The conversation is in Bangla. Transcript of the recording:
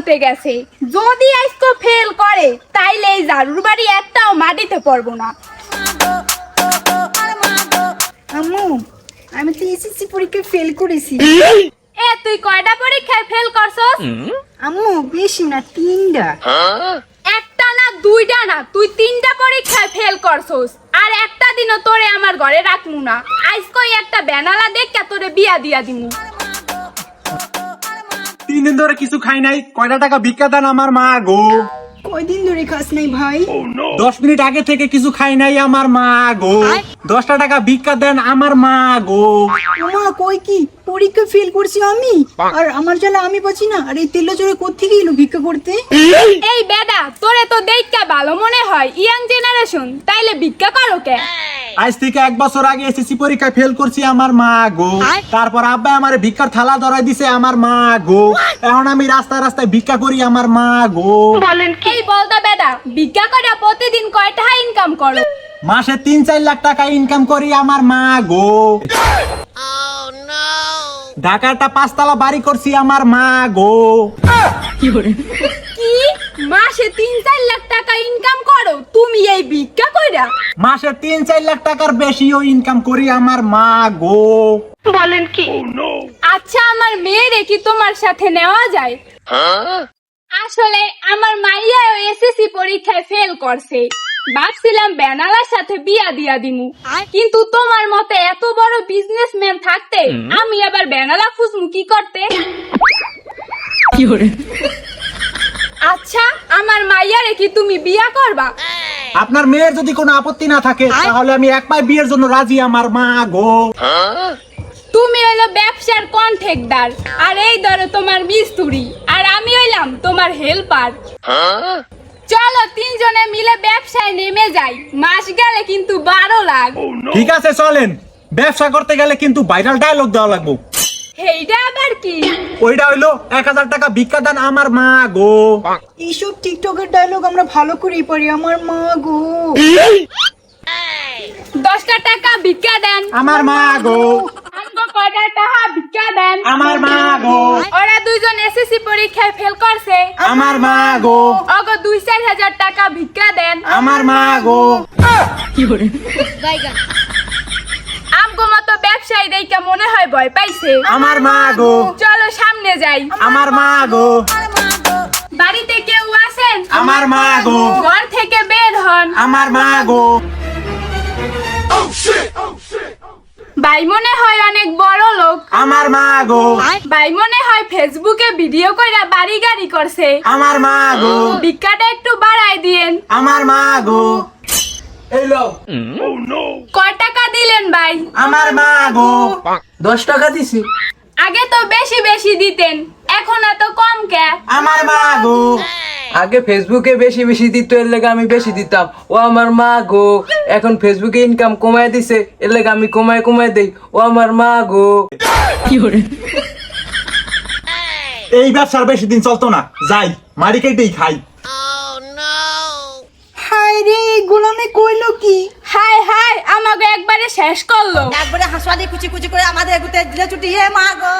বলতে গেছে যদি আজকে ফেল করে তাইলে এই জারুর বাড়ি একটাও মাটিতে পড়বো না। আম্মু আমি তো এসএসসি পরীক্ষায় ফেল করেছি। এ তুই কয়টা পরীক্ষায় ফেল করছস? আম্মু বেশি না 3টা। একটা না দুইটা না, তুই 3টা পরীক্ষায় ফেল করছস। আর একটা দিনও তোরে আমার ঘরে রাখমু না। আজকে একটা বেনালা দেখে তোরে বিয়া দিয়া দিমু। 3 দিন ধরে কিছু খাই নাই, কয়টা টাকা ভিক্ষা দেন আমার মা গো। কয়দিন ধরে খাস নাই ভাই? 10 মিনিট আগে থেকে কিছু খাই নাই আমার মা গো। 10টা টাকা ভিক্ষা দেন আমার মা গো। মা কই কি পরীক্ষা ফেল করছি আমি, আর আমার জ্বালা আমি বাঁচি না। আর এই তেল চোরে কোত্থেকে এলো ভিক্ষা করতে? এই বেদা তোরে তো দেখতে ভালো মনে হয় ইয়াং জেনারেশন, তাইলে ভিক্ষা করো কে? আজ থেকে 1 বছর আগে এসএসসি পরীক্ষায় ফেল করছি আমার মা গো। তারপর আব্বা আমার ভিক্ষার থালা ধরাই দিছে আমার মা গো। এখন আমি রাস্তায় রাস্তায় ভিক্ষা করি আমার মা গো। এই বলদা বেদা ভিক্ষা করে প্রতিদিন কয় টাকা ইনকাম করো? মাসে 3-4 লাখ টাকা ইনকাম করি আমার মা গো। ঢাকা একটা 5 তলা বাড়ি করছি আমার মা গো। কি মাসে 3-4 লাখ টাকা ইনকাম করো তুমি এই ভিক্ষা কইরা? মাসে 3-4 লাখ টাকার বেশিও ইনকাম করি আমার মা গো। আচ্ছা আমার মেয়েরে কি তোমার সাথে নেওয়া যায়? আসলে আমার মাইয়া এসএসসি পরীক্ষায় ফেল করছে, ভাবছিলাম বেনালার সাথে বিয়া দিয়া দিমু। কিন্তু তোমার মতে এত বড় বিজনেসম্যান থাকতে আমি আবার বেনালা খুঁজমু কি করতে? আচ্ছা আমার মাইয়ারে কি তুমি বিয়া করবা? আপনার মেয়ের যদি কোনো আপত্তি না থাকে তাহলে আমি এক পায়ে বিয়ের জন্য রাজি আমার মা গো। তুমি হইলো ব্যবসার কন্ট্রাক্টর, আর এই ধরো তোমার মিস্ত্রি, আর আমি হইলাম তোমার হেল্পার। চলো 3 জনে মিলে ব্যবসায় নেমে যাই, মাস গেলে কিন্তু 12 লাখ। ঠিক আছে চলেন, ব্যবসা করতে গেলে কিন্তু ভাইরাল ডায়লগ দেওয়া লাগবে। এইটা আবার কি? ওইটা হইলো 1000 টাকা ভিক্ষা দেন আমার মা গো। এইসব টিকটকের ডায়লগ আমরা ভালো করেই পারি আমার মা গো। 10টা টাকা ভিক্ষা দেন আমার মা গো। আমগো কয়টা টাকা ভিক্ষা দেন আমার মা গো। ওরা দুইজন এসএসসি পরীক্ষায় ফেল করছে, আমার মা গো। ওগো 2-4 হাজার টাকা ভিক্ষা দেন আমার মা গো। আমগো মতো ব্যবসায়ী দেখে মনে হয় ভয় পাইছে। আমার মা গো। চলো সামনে যাই। আমার মা গো। বাড়িতে কেউ আছেন? আমার মা গো। ঘর থেকে বের হন। আমার মা গো। ভাই মনে হয় অনেক বড় লোক। আমার মা গো। ভাই মনে হয় ফেসবুকে ভিডিও কইরা বাড়ি গাড়ি করছে। আমার মা গো। ভিক্ষাটা একটু বাড়াই দিয়েন। আমার মা গো। এই লও। কয় টাকা দিলেন ভাই? আমার মা গো। 10 টাকা দিছি। আগে তো বেশি বেশি দিতেন, এখন এত কম কে? আমার মা গো। আগে ফেসবুকে বেশি বেশি দিত, এর লেগে আমি বেশি দিতাম। ও আমার মা গো। এখন ফেসবুকে ইনকাম কমায় দিছে, এর লেগে আমি কমায় দেই। ও আমার মা গো। এই ব্যবসার বেশি দিন চলতো না, যাই মারি কেটেই খাই। হায় রে গোলামে কইলো কি? হাই হাই আমাকে একবারে শেষ করলো। একবারে হাসুয়া দিয়ে কুচি কুচি করে আমাদের দিলে ছুটি হে মা গো।